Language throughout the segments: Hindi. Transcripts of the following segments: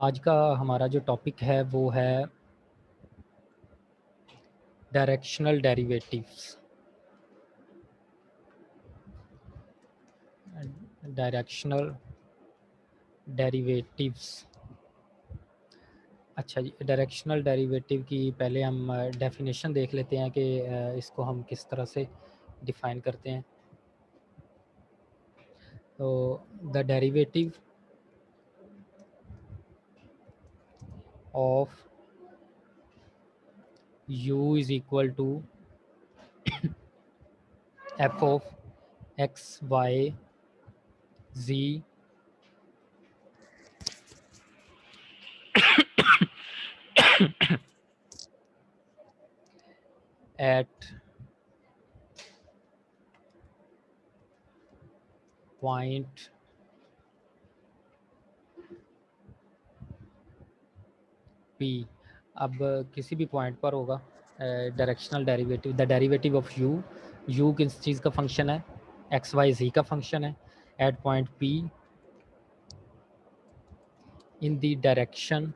आज का हमारा जो टॉपिक है वो है डायरेक्शनल डेरिवेटिव्स। Directional derivatives. अच्छा जी, डायरेक्शनल डेरिवेटिव की पहले हम डेफिनेशन देख लेते हैं कि इसको हम किस तरह से डिफाइन करते हैं। तो the derivative of u is equal to F of X Y z at point p। अब किसी भी पॉइंट पर होगा directional derivative. The derivative of u किस चीज़ का फंक्शन है, एक्स वाई जी का फंक्शन है, at point p in the direction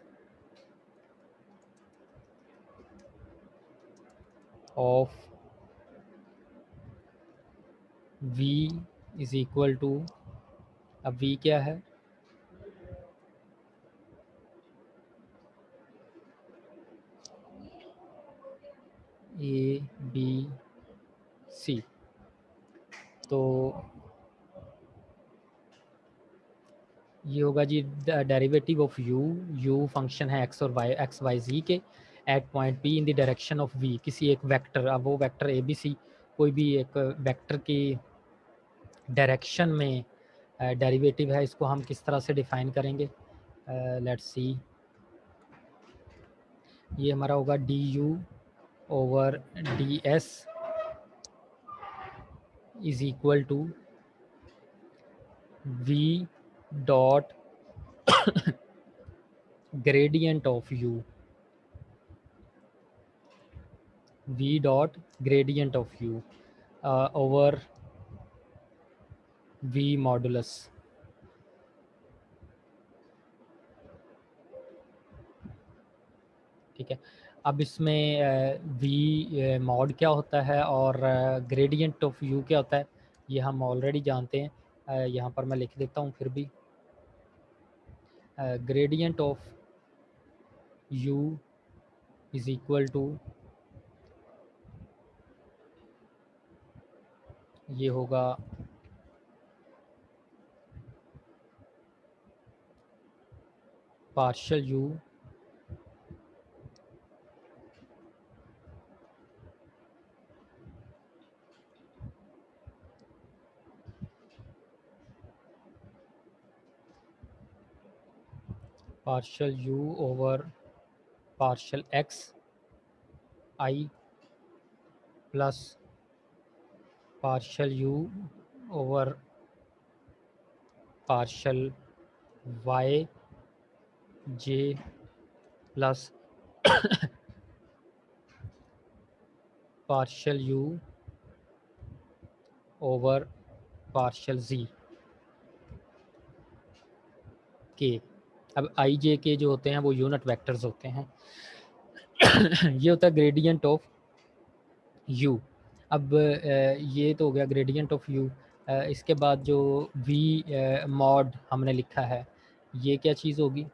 of v is equal to, अब v क्या है, ए बी सी। तो ये होगा जी डेरिवेटिव ऑफ u फंक्शन है एक्स और वाई, एक्स वाई जी के, at point p in the direction of v, किसी एक वेक्टर। अब वो वेक्टर ए बी सी कोई भी एक वेक्टर की डायरेक्शन में डेरिवेटिव है। इसको हम किस तरह से डिफाइन करेंगे, लेट्स सी। ये हमारा होगा D U over D S is equal to V dot gradient of u, v dot gradient of u over v modulus. ठीक है। अब इसमें v मॉड क्या होता है और ग्रेडियंट ऑफ u क्या होता है, ये हम ऑलरेडी जानते हैं। यहाँ पर मैं लिख देता हूँ फिर भी। Gradient of u is equal to, ये होगा partial u partial u over partial x i plus partial u over partial y j plus partial u over partial z के। अब आई जे के जो होते हैं वो यूनिट वेक्टर्स होते हैं। ये होता है ग्रेडियंट ऑफ u। अब ये तो हो गया ग्रेडियंट ऑफ u। इसके बाद जो v मॉड हमने लिखा है, ये क्या चीज़ होगी,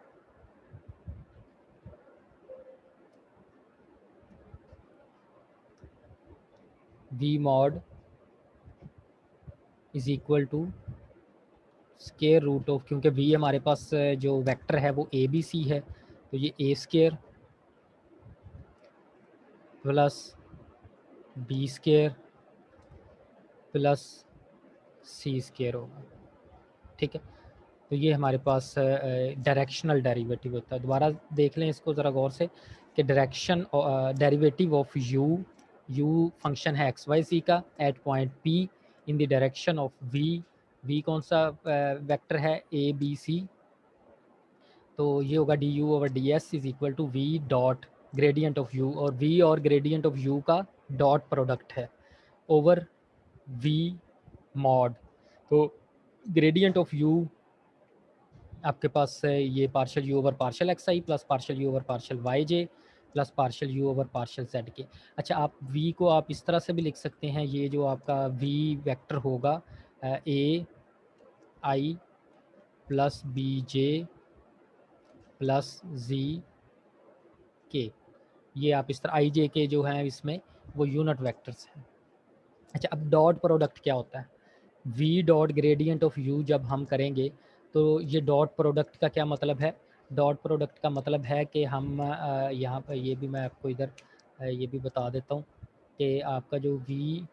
v mod is equal to square root of, क्योंकि v हमारे पास जो वेक्टर है वो ए बी सी है, तो ये a square plus b square plus c square होगा। ठीक है। तो ये हमारे पास डायरेक्शनल डेरिवेटिव होता है। दोबारा देख लें इसको ज़रा गौर से कि direction derivative of U function है एक्स वाई सी का, at point P in the direction of V कौन सा वेक्टर है, ए बी सी। तो ये होगा D U over D S is equal to V dot gradient of you, और वी और ग्रेडियंट ऑफ यू का डॉट प्रोडक्ट है ओवर वी मॉड। तो ग्रेडियंट ऑफ यू आपके पास ये partial you over partial x I plus partial you over partial Y J plus partial you over partial Z के। अच्छा, आप v को आप इस तरह से भी लिख सकते हैं, ये जो आपका v वेक्टर होगा ए i plus B J plus जी के, ये आप इस तरह आई जे के जो हैं इसमें वो यूनिट वेक्टर्स हैं। अच्छा, अब डॉट प्रोडक्ट क्या होता है? v dot gradient of u जब हम करेंगे तो ये डॉट प्रोडक्ट का क्या मतलब है? डॉट प्रोडक्ट का मतलब है कि हम यहाँ पर ये भी मैं आपको इधर ये भी बता देता हूँ कि आपका जो v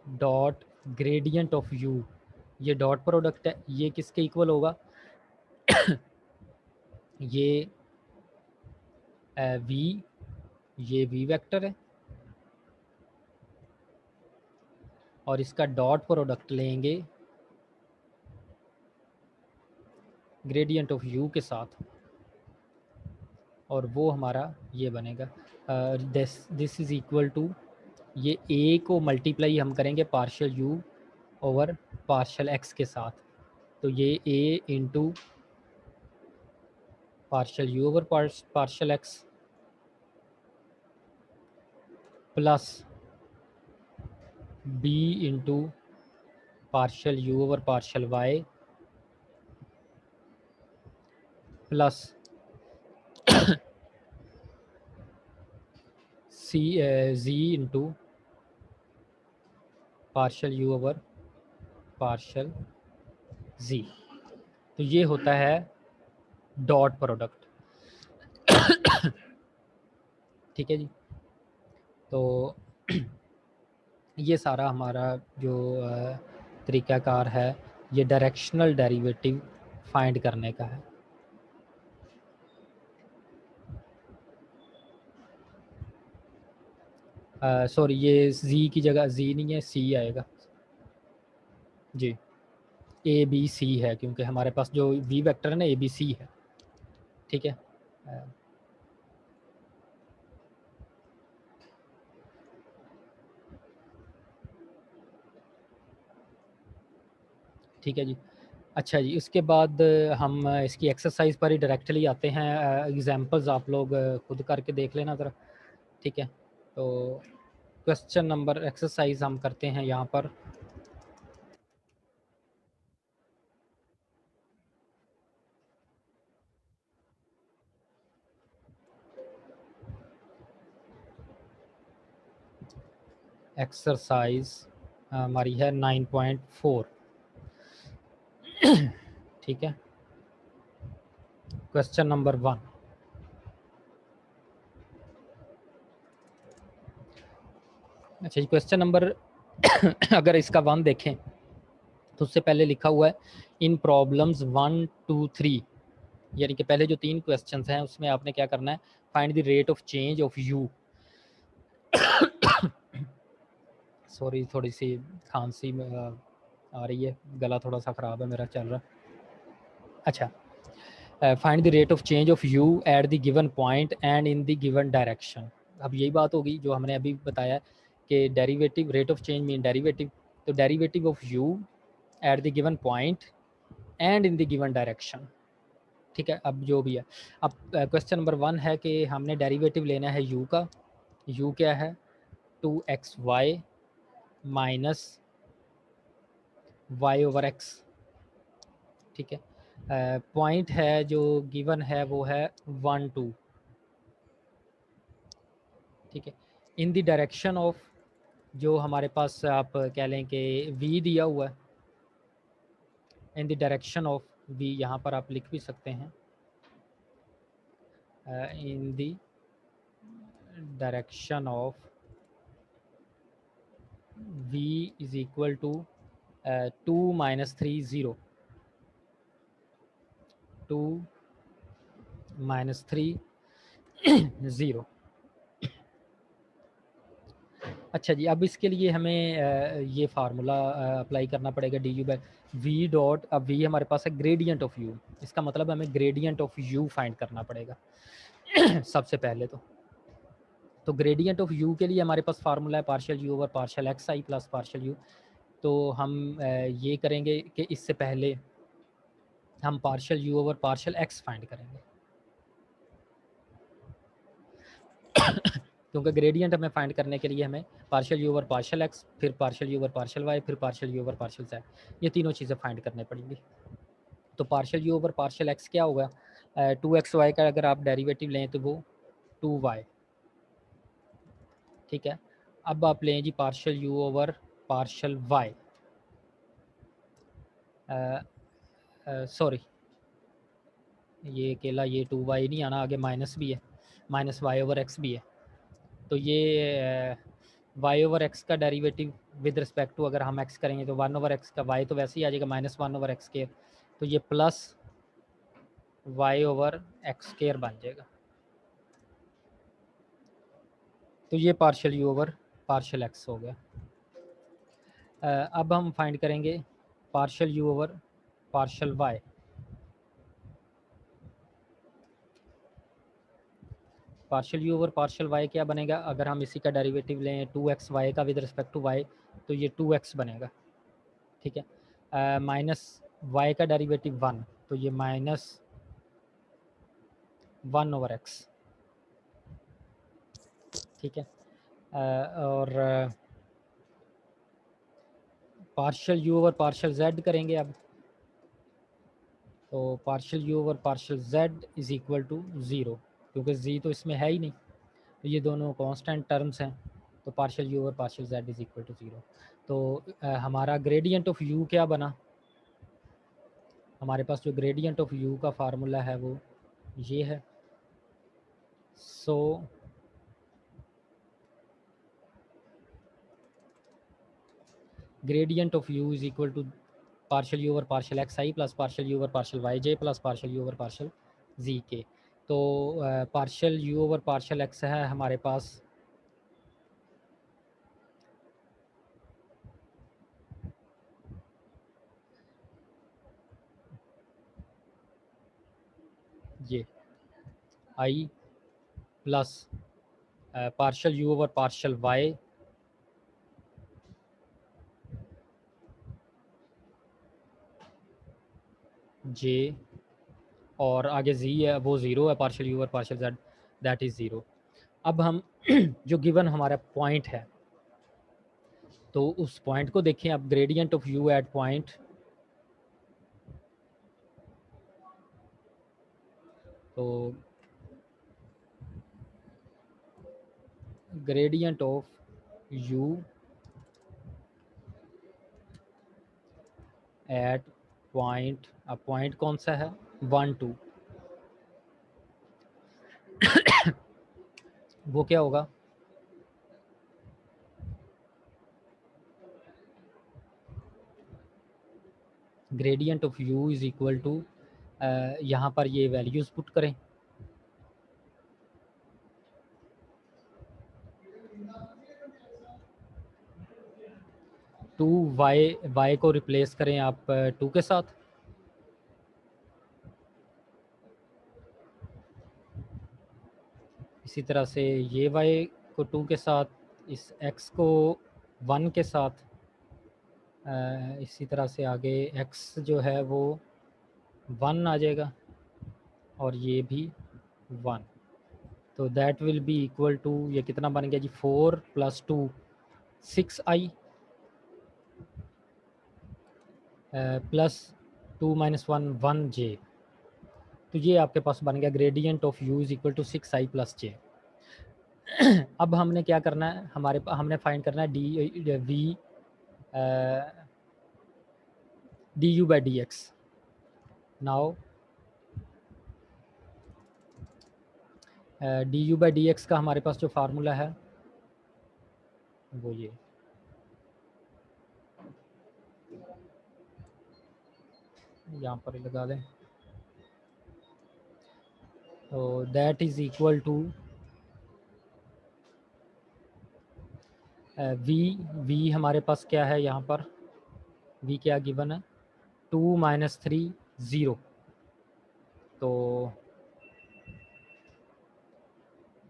dot gradient of u ये डॉट प्रोडक्ट है, ये किसके इक्वल होगा? ये v, ये v वेक्टर है और इसका डॉट प्रोडक्ट लेंगे ग्रेडियंट ऑफ u के साथ और वो हमारा ये बनेगा दिस इज़ इक्वल टू, ये a को मल्टीप्लाई हम करेंगे partial u over partial x के साथ, तो ये a into partial u over partial x plus b into partial u over partial y plus z into partial u over partial z। तो ये होता है डॉट प्रोडक्ट। ठीक है जी, तो ये सारा हमारा जो तरीक़ाकार है ये डायरेक्शनल डेरिवेटिव फाइंड करने का है। सॉरी, ये z की जगह z नहीं है, c आएगा जी, ए बी सी है क्योंकि हमारे पास जो v वेक्टर है ना ए बी सी है। ठीक है, ठीक है जी। अच्छा जी, इसके बाद हम इसकी एक्सरसाइज पर ही डायरेक्टली आते हैं। एग्जांपल्स आप लोग खुद करके देख लेना ज़रा। ठीक है, तो क्वेश्चन नंबर एक्सरसाइज हम करते हैं यहाँ पर। एक्सरसाइज हमारी है 9.4। ठीक है, क्वेश्चन नंबर 1। अच्छा जी, क्वेश्चन नंबर अगर इसका 1 देखें तो उससे पहले लिखा हुआ है इन प्रॉब्लम्स 1 2 3, यानी कि पहले जो 3 क्वेश्चंस हैं उसमें आपने क्या करना है, find the rate of change of you. Sorry, थोड़ी सी खांसी में आ रही है, गला थोड़ा सा ख़राब है मेरा, चल रहा। अच्छा, find the rate of change of u at the given point and in the given direction. अब यही बात होगी जो हमने अभी बताया कि derivative, rate of change mean derivative, तो derivative of u at the given point and in the given direction. ठीक है, अब जो भी है, अब क्वेश्चन नंबर 1 है कि हमने डेरिवेटिव लेना है u का। u क्या है? 2xy minus y over x। ठीक है, पॉइंट है जो गिवन है वो है 1 2। ठीक है, इन द डायरेक्शन ऑफ, जो हमारे पास आप कह लें कि v दिया हुआ है, in the direction of v यहाँ पर आप लिख भी सकते हैं, in the direction of v is equal to 2 minus 3 0, 2 minus 3 0। अच्छा जी, अब इसके लिए हमें ये फार्मूला अप्लाई करना पड़ेगा D you by V dot. अब वी हमारे पास है ग्रेडियंट ऑफ यू, इसका मतलब हमें ग्रेडियंट ऑफ यू फाइंड करना पड़ेगा सबसे पहले तो ग्रेडियंट ऑफ यू के लिए हमारे पास फार्मूला है partial you over partial x I plus partial u तो हम ये करेंगे कि इससे पहले हम partial you over partial x find करेंगे क्योंकि ग्रेडियंट हमें फाइंड करने के लिए हमें partial you over partial x, फिर partial you over partial y, फिर partial you over partial z, ये तीनों चीज़ें फाइंड करने पड़ेंगी। तो partial you over partial x क्या होगा, 2xy का अगर आप डेरिवेटिव लें तो वो 2y, ठीक है। अब आप लें जी partial you over partial y, sorry ये अकेला ये 2y नहीं आना, आगे माइनस भी है, माइनस वाई ओवर एक्स भी है। तो ये वाई ओवर एक्स का डेरिवेटिव विद रिस्पेक्ट टू अगर हम एक्स करेंगे तो 1 ओवर एक्स का वाई तो वैसे ही आ जाएगा -1 ओवर एक्स स्केयर, तो ये plus Y over X square बन जाएगा। तो ये partial you over partial X हो गया। अब हम फाइंड करेंगे partial you over partial Y. Partial you over partial Y क्या बनेगा, अगर हम इसी का डेरिवेटिव लें 2x वाई का विद रिस्पेक्ट टू वाई, तो ये 2x बनेगा, ठीक है। माइनस वाई का डेरिवेटिव 1, तो ये -1 ओवर एक्स, ठीक है। और partial you over partial Z करेंगे अब, तो partial you over partial Z is equal to 0, क्योंकि जी तो इसमें है ही नहीं, तो ये दोनों कांस्टेंट टर्म्स हैं, तो partial you over partial Z is equal to 0। तो हमारा ग्रेडियंट ऑफ यू क्या बना, हमारे पास जो ग्रेडियंट ऑफ यू का फार्मूला है वो ये है। So gradient of u is equal to partial you over partial x I plus partial you over partial Y J plus partial you over partial z k. तो partial you over partial x है हमारे पास ये i plus partial you over partial Y j, और आगे जी है वो ज़ीरो है, partial you over partial Z that is zero. अब हम जो गिवन हमारा पॉइंट है, तो उस पॉइंट को देखें अब, gradient of u at point, तो gradient of u at point, अब पॉइंट कौन सा है 1 2, वो क्या होगा, gradient of u is equal to, यहाँ पर ये वैल्यूज़ पुट करें, टू वाई, वाई को रिप्लेस करें आप 2 के साथ, इसी तरह से ये वाई को 2 के साथ, इस एक्स को 1 के साथ, इसी तरह से आगे एक्स जो है वो 1 आ जाएगा और ये भी 1, तो that will be equal to, ये कितना बन गया जी 4 + 2 6i प्लस 2 - 1 1j, तो ये आपके पास बन गया ग्रेडियंट of u is equal to 6i + j। अब हमने क्या करना है, हमने फाइंड करना है du/dx। नाउ du/dx का हमारे पास जो फार्मूला है वो ये, यहाँ पर ही लगा दें, तो that is equal to v हमारे पास क्या है यहाँ पर, वी क्या गिवन है 2 - 3 0, तो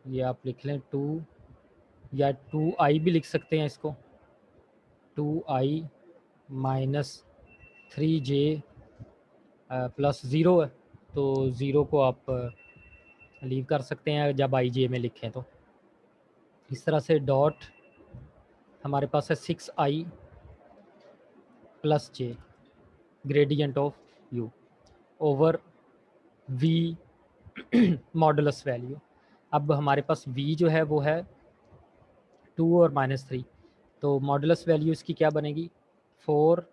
ये आप लिख लें 2, या 2i भी लिख सकते हैं इसको, 2i -3j प्लस ज़ीरो है, तो ज़ीरो को आप लीव कर सकते हैं जब आई जे में लिखें। तो इस तरह से डॉट हमारे पास है 6i plus j gradient of u over v modulus value. अब हमारे पास v जो है वो है 2 और -3, तो मॉडुलस वैल्यू इसकी क्या बनेगी? 4,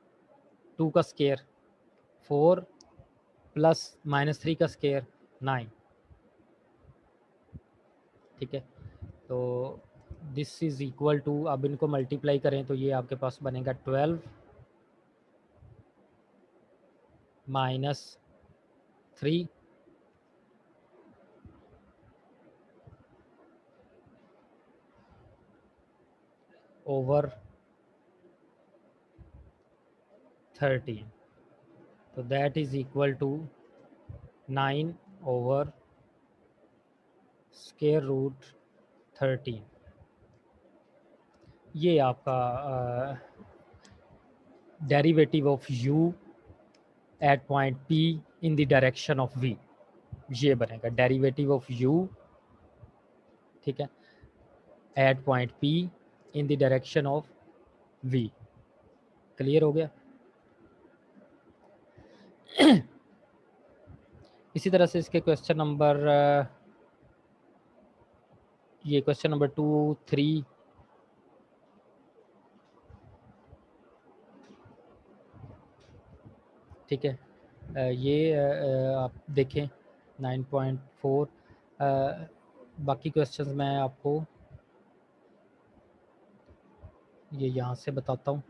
2 का स्केयर 4 प्लस -3 का स्केयर 9। ठीक है, तो दिस इज़ इक्वल टू, अब इनको मल्टीप्लाई करें तो ये आपके पास बनेगा 12 -3 ओवर 13, तो that is equal to 9 over square root 13। ये आपका derivative of u at point p in the direction of v, ये बनेगा डेरिवेटिव ऑफ u, ठीक है, at point p in the direction of v। Clear हो गया? इसी तरह से इसके क्वेश्चन नंबर, ये क्वेश्चन नंबर 2, 3, ठीक है, ये आप देखें 9.4। बाकी क्वेश्चंस मैं आपको ये यहाँ से बताता हूँ।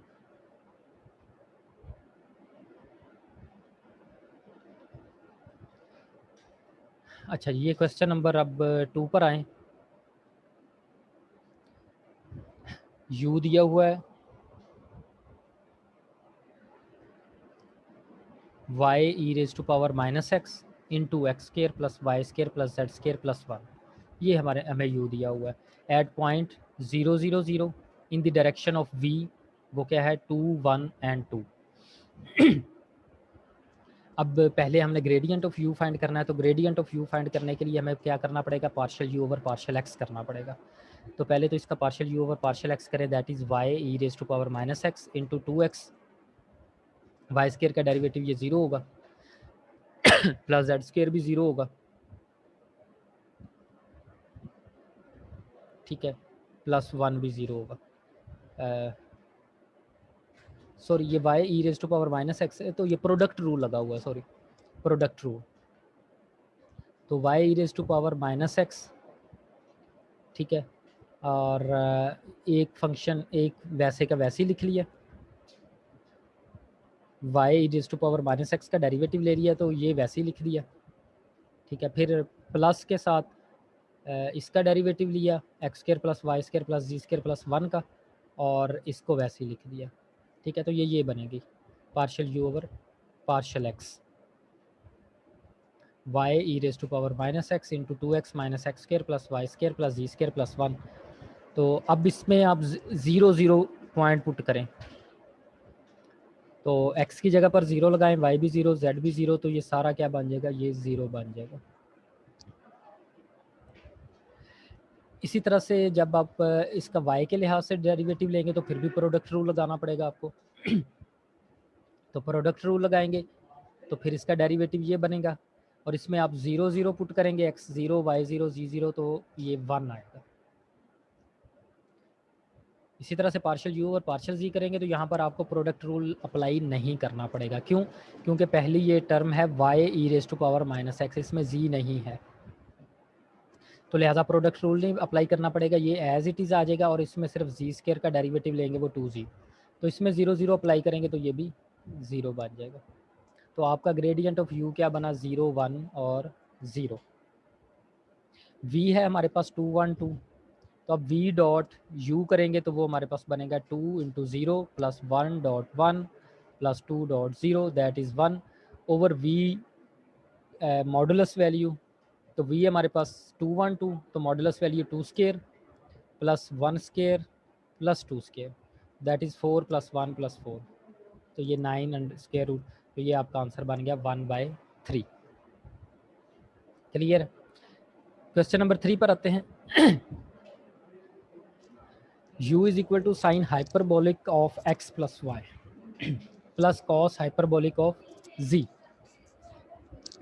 अच्छा, ये क्वेश्चन नंबर अब 2 पर आए। u दिया हुआ है, y e raise to power -x into x square plus y square plus z square plus 1, ये हमें u दिया हुआ है at point 0 0 0 in the direction of v, वो क्या है 2 1 एंड 2। अब पहले हमने ग्रेडियंट ऑफ u फाइंड करना है, तो ग्रेडियंट ऑफ u फाइंड करने के लिए हमें क्या करना पड़ेगा? Partial u over partial x करना पड़ेगा। तो पहले तो इसका partial u over partial x करें, that is y e raise to power -x into 2x, y square का डेरिवेटिव ये 0 होगा प्लस जेड स्केयर भी 0 होगा, ठीक है, प्लस 1 भी 0 होगा। सॉरी, ये y e raise to power -x है, तो ये प्रोडक्ट रूल लगा हुआ है, सॉरी, प्रोडक्ट रूल। तो y e raise to power -x, ठीक है, और एक फंक्शन एक वैसे का वैसे ही लिख लिया, y e raise to power -x का डेरिवेटिव ले लिया, तो ये वैसे ही लिख दिया, ठीक है। फिर प्लस के साथ इसका डेरिवेटिव लिया, x square plus y square plus z square plus 1 का, और इसको वैसे ही लिख दिया, ठीक है। तो ये बनेगी partial u over partial x, y e raise to power -x into 2x minus x square plus y square plus z square plus 1। तो अब इसमें आप 0 0 पॉइंट पुट करें, तो x की जगह पर 0 लगाएं, y भी 0, z भी 0, तो ये सारा क्या बन जाएगा? ये 0 बन जाएगा। इसी तरह से जब आप इसका y के लिहाज से डेरिवेटिव लेंगे तो फिर भी प्रोडक्ट रूल लगाना पड़ेगा आपको। तो प्रोडक्ट रूल लगाएंगे तो फिर इसका डेरिवेटिव ये बनेगा, और इसमें आप 0 0 पुट करेंगे, x 0 y 0 z 0, तो ये 1 आएगा। इसी तरह से पार्शियल u और पार्शियल z करेंगे तो यहाँ पर आपको प्रोडक्ट रूल अप्लाई नहीं करना पड़ेगा। क्यों? क्योंकि पहली ये टर्म है y e raise to power -x, इसमें z नहीं है, तो लिहाजा प्रोडक्ट रूल नहीं अप्लाई करना पड़ेगा, ये एज इट इज़ आ जाएगा, और इसमें सिर्फ जी स्केयर का डेरिवेटिव लेंगे वो 2z, तो इसमें 0 0 अप्लाई करेंगे तो ये भी 0 बन जाएगा। तो आपका ग्रेडियंट ऑफ u क्या बना? 0 1 और 0। v है हमारे पास 2 1 2, तो अब v डॉट u करेंगे तो वो हमारे पास बनेगा 2 into 0 plus 1 dot 1 plus 2 dot 0, that is 1 over v modulus value. तो v हमारे पास 2 1 2, तो modulus value 2 square plus 1 square plus 2 square, that is 4 plus 1 plus 4। तो ये 9 अंडर स्क्वायर रूट, तो ये आपका आंसर बन गया 1/3। क्लियर। क्वेश्चन नंबर 3 पर आते हैं। u is equal to sine hyperbolic of x plus y plus cos hyperbolic of z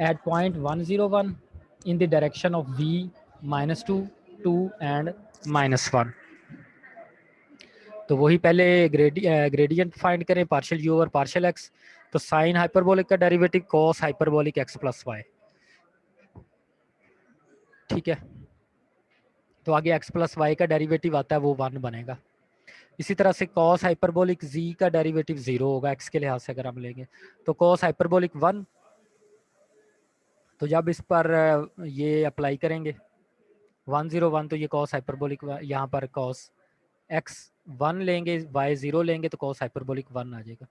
at point 101 in the direction of v -2, 2 and -1। तो वही पहले ग्रेडियंट फाइंड करें, पार्शियल u और पार्शियल x। तो साइन हाइपरबोलिक का derivative cos hyperbolic x plus y, ठीक है। तो आगे x प्लस वाई का डेरिवेटिव आता है वो 1 बनेगा। इसी तरह से कॉस हाइपरबोलिक z का डेरिवेटिव 0 होगा x के लिहाज से अगर हम लेंगे, तो कॉस हाइपरबोलिक 1। तो जब इस पर ये अप्लाई करेंगे 101, तो ये कॉस हाइपरबोलिक यहाँ पर कॉस x 1 लेंगे, y 0 लेंगे, तो कॉस हाइपरबोलिक 1 आ जाएगा।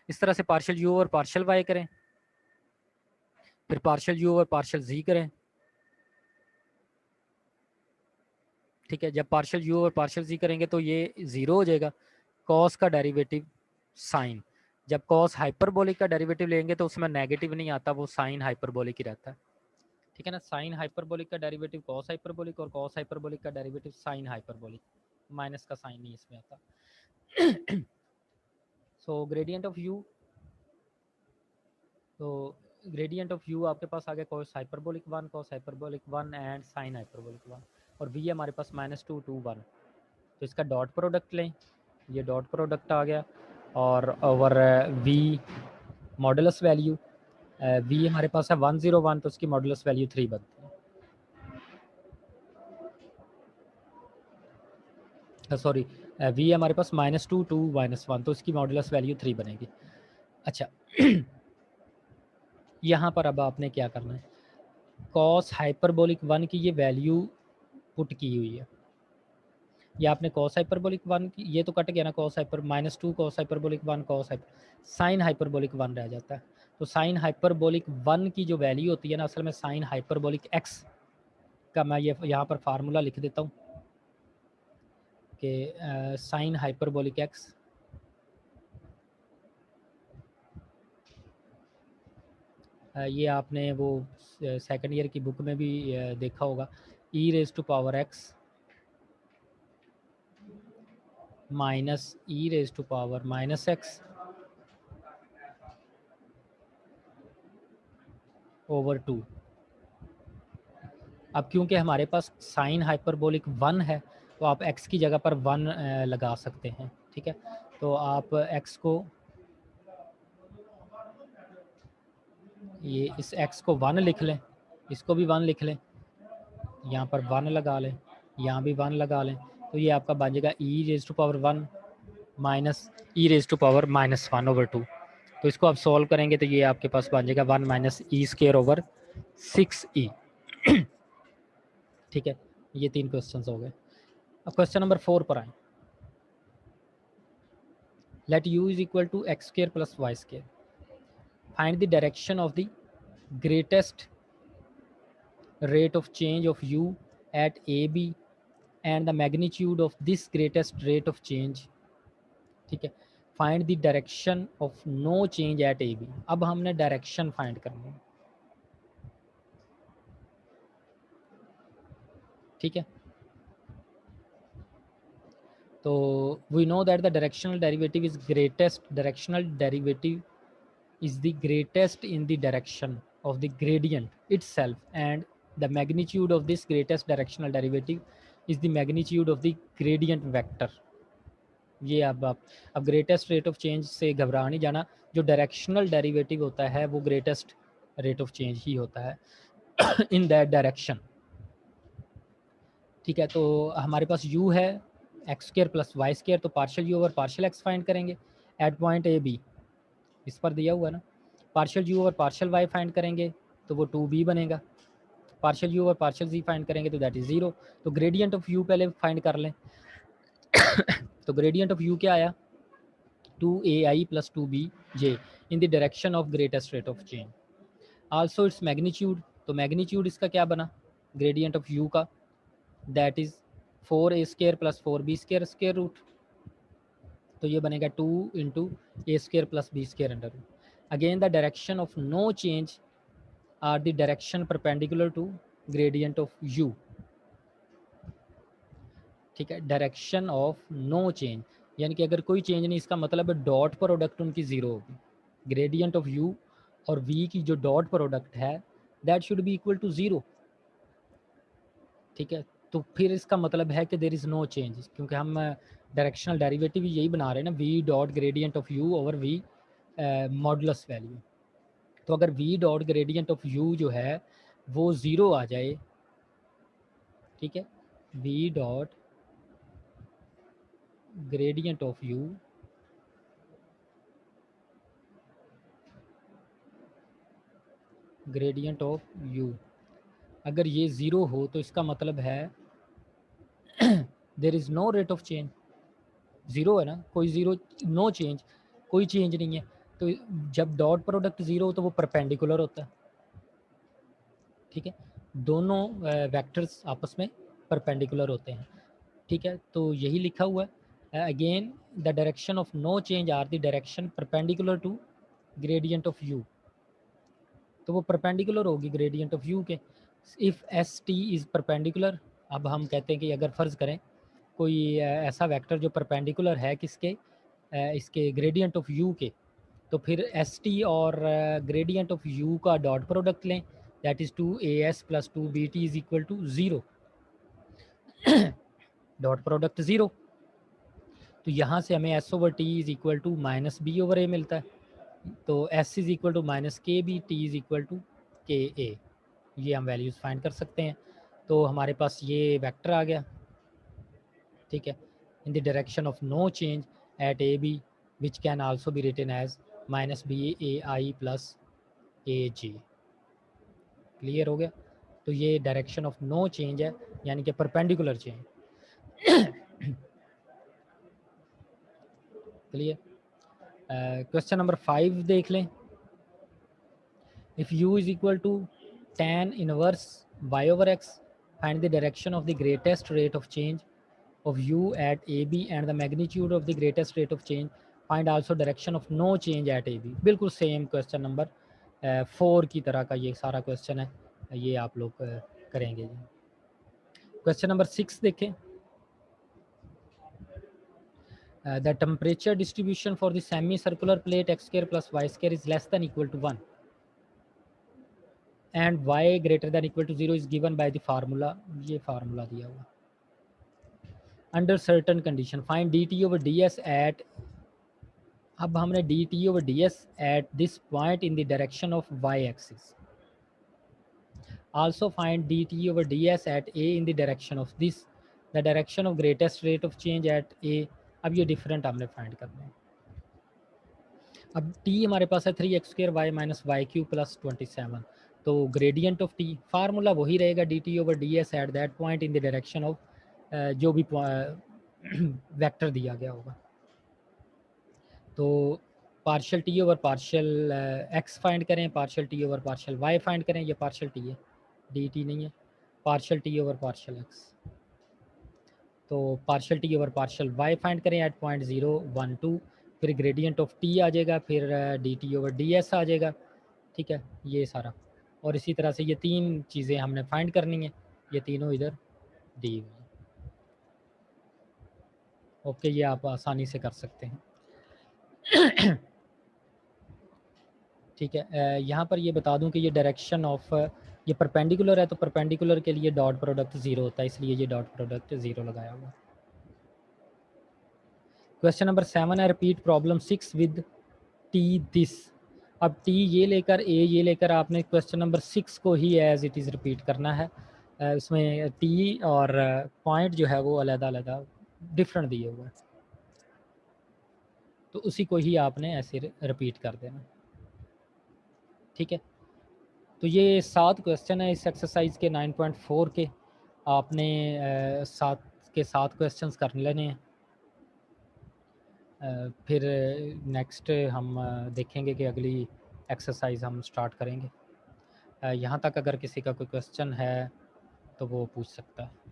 इस तरह से पार्शियल u और पार्शियल y करें, फिर पार्शियल u और पार्शियल z करें, ठीक है। जब पार्शियल u और पार्शियल z करेंगे तो ये 0 हो जाएगा, कॉस का डेरिवेटिव साइन। जब कॉस हाइपरबोलिक का डेरिवेटिव लेंगे तो उसमें नेगेटिव नहीं आता, वो साइन हाइपरबोलिक ही रहता है, ठीक है ना। साइन हाइपरबोलिक का डेरिवेटिव कॉस हाइपरबोलिक और कॉस हाइपरबोलिक का डेरिवेटिव साइन हाइपरबोलिक, माइनस का साइन नहीं इसमें आता। सो ग्रेडियंट ऑफ u, तो ग्रेडियंट ऑफ u आपके पास आ गया cos hyperbolic 1, cos hyperbolic 1 and sine hyperbolic 1, और v हमारे पास -2, 2, 1। तो इसका डॉट प्रोडक्ट लें, ये डॉट प्रोडक्ट आ गया, और over v modulus value, v हमारे पास है 101, तो उसकी मॉडुलस वैल्यू 3 बनती है। सॉरी, v हमारे पास -2, 2, -1, तो इसकी मॉडुलस वैल्यू 3 बनेगी। अच्छा, यहाँ पर अब आपने क्या करना है, कॉस हाइपरबोलिक 1 की ये वैल्यू पुट की हुई है, या आपने कॉस हाइपरबोलिक 1 की, ये तो कट गया ना, cos hyper -2 cos hyperbolic 1 cos hyper, sine hyperbolic 1 रह जाता है। तो साइन हाइपरबोलिक 1 की जो वैल्यू होती है ना, असल में साइन हाइपरबोलिक x का, मैं ये यहाँ पर फार्मूला लिख देता हूँ कि साइन हाइपरबोलिक x ये आपने वो सेकंड ईयर की बुक में भी देखा होगा, e⁻x माइनस e⁻−x ओवर 2। अब क्योंकि हमारे पास साइन हाइपरबोलिक 1 है, तो आप x की जगह पर 1 लगा सकते हैं, ठीक है। तो आप x को, ये इस x को 1 लिख लें, इसको भी 1 लिख लें, यहाँ पर 1 लगा लें, यहाँ भी 1 लगा लें, तो ये आपका बन जाएगा e⁻1 माइनस e⁻−1 ओवर 2। तो इसको आप सॉल्व करेंगे तो ये आपके पास बन जाएगा 1 - e² ओवर 6e, ठीक है। ये 3 क्वेश्चन हो गए। अब क्वेश्चन नंबर 4 पर आए। Let u is equal to x² plus y², find the direction of the greatest rate of change of u at AB and the magnitude of this greatest rate of change, ठीक है। Find the direction of no change at AB। अब हमने डायरेक्शन फाइंड करनी है, ठीक है। तो we know that the directional derivative is greatest, directional derivative is the greatest in the direction of the gradient itself, and the magnitude of this greatest directional derivative is the magnitude of the gradient vector। ये अब ग्रेटेस्ट रेट ऑफ चेंज से घबरा नहीं जाना, जो डायरेक्शनल डेरिवेटिव होता है वो ग्रेटेस्ट रेट ऑफ चेंज ही होता है इन दैट डायरेक्शन, ठीक है। तो हमारे पास u है x² प्लस y², तो पार्शियल u और पार्शियल x फाइंड करेंगे एट पॉइंट AB, इस पर दिया हुआ है ना। पार्शियल u और पार्शियल y फाइंड करेंगे तो वो 2b बनेगा, पार्शियल u और पार्शियल z फाइंड करेंगे तो दैट इज 0। तो ग्रेडियंट ऑफ u पहले फाइंड कर लें। तो ग्रेडियंट ऑफ u क्या आया, 2ai plus 2bj in the direction of greatest rate of change, also its magnitude. तो मैग्नीट्यूड इसका क्या बना, ग्रेडियंट ऑफ u का, that is 4a² plus 4b² square root, तो ये बनेगा 2 into a square plus b square under root. Again the direction of no change are the direction perpendicular to gradient of u. ठीक है, डायरेक्शन ऑफ नो चेंज यानी कि अगर कोई चेंज नहीं, इसका मतलब है डॉट प्रोडक्ट उनकी ज़ीरो होगी। ग्रेडियंट ऑफ यू और वी की जो डॉट प्रोडक्ट है that should be equal to zero. ठीक है, तो फिर इसका मतलब है कि देर इज़ नो चेंज, क्योंकि हम डायरेक्शनल डेरिवेटिव यही बना रहे हैं ना, v dot gradient of u over v modulus value. तो अगर v dot gradient of u जो है वो ज़ीरो आ जाए, ठीक है, v dot gradient of u gradient of u अगर ये ज़ीरो हो तो इसका मतलब है there is no rate of change. Zero है ना, कोई ज़ीरो, नो चेंज, कोई चेंज नहीं है। तो जब डॉट प्रोडक्ट ज़ीरो हो तो वो परपेंडिकुलर होता है। ठीक है, दोनों वेक्टर्स आपस में परपेंडिकुलर होते हैं। ठीक है, तो यही लिखा हुआ है। Again the direction of no change are the direction perpendicular to gradient of u. तो वो परपेंडिकुलर होगी ग्रेडियंट ऑफ यू के। If S T is perpendicular, अब हम कहते हैं कि अगर फ़र्ज़ करें कोई ऐसा वेक्टर जो परपेंडिकुलर है किसके, इसके ग्रेडियंट ऑफ यू के, तो फिर एस टी और ग्रेडियंट ऑफ यू का डॉट प्रोडक्ट लें, that is 2as plus 2bt is equal to zero. Dot product zero, तो यहाँ से हमें s over t is equal to minus b over a मिलता है। तो s is equal to minus k b, t is equal to k a. ये हम वैल्यूज़ फाइंड कर सकते हैं। तो हमारे पास ये वेक्टर आ गया। ठीक है, in the direction of no change at a b which can also be written as minus b a i plus a j. Clear हो गया? तो ये डायरेक्शन ऑफ नो चेंज है, यानी कि perpendicular change. Clear? Question number 5 देख लें। If u is equal to tan inverse y over x, find the direction of the greatest rate of change of u at AB and the magnitude of the greatest rate of change. Find also direction of no change at AB. बिल्कुल सेम क्वेश्चन नंबर 4 की तरह का ये सारा क्वेश्चन है, ये आप लोग करेंगे जी। क्वेश्चन नंबर 6 देखें। The temperature distribution for the semi-circular plate x square plus y square is less than equal to 1 and y greater than equal to 0 is given by the formula, ये फार्मूला दिया हुआ। Under certain condition find d t over D s at, अब हमने d t over D s at this point in the direction of y axis. Also find d t over D s at a in the direction of this, the direction of greatest rate of change at a. अब ये डिफरेंट हमने फाइंड करना है। अब टी हमारे पास है 3x² y minus y cube plus 27, तो ग्रेडियंट ऑफ टी फार्मूला वही रहेगा d t over D s at that point in the direction of जो भी वेक्टर दिया गया होगा। तो partial t over partial x find करें, partial t over partial y find करें, ये पार्शियल टी है, डी टी नहीं है। Partial t over partial x, तो partial t over partial y find करें एट पॉइंट 0 1 2, फिर ग्रेडियंट ऑफ टी आ जाएगा, फिर d t over D s आ जाएगा। ठीक है, ये सारा, और इसी तरह से ये तीन चीज़ें हमने फाइंड करनी है, ये तीनों इधर दी हुई हैं। ओके, ये आप आसानी से कर सकते हैं। ठीक है, यहाँ पर ये बता दूं कि ये डायरेक्शन ऑफ ये परपेंडिकुलर है, तो परपेंडिकुलर के लिए डॉट प्रोडक्ट ज़ीरो होता है, इसलिए ये डॉट प्रोडक्ट ज़ीरो लगाया हुआ। क्वेश्चन नंबर 7 है repeat problem 6 with T this. अब टी ये लेकर ए ये लेकर आपने क्वेश्चन नंबर 6 को ही एज इट इज़ रिपीट करना है। उसमें टी और पॉइंट जो है वो अलग-अलग डिफरेंट दिए हुए हैं, तो उसी को ही आपने ऐसे रिपीट कर देना। ठीक है, तो ये 7 क्वेश्चन है इस एक्सरसाइज के 9.4 के, आपने 7 क्वेश्चंस कर लेने हैं। फिर नेक्स्ट हम देखेंगे कि अगली एक्सरसाइज हम स्टार्ट करेंगे। यहाँ तक अगर किसी का कोई क्वेश्चन है तो वो पूछ सकता है।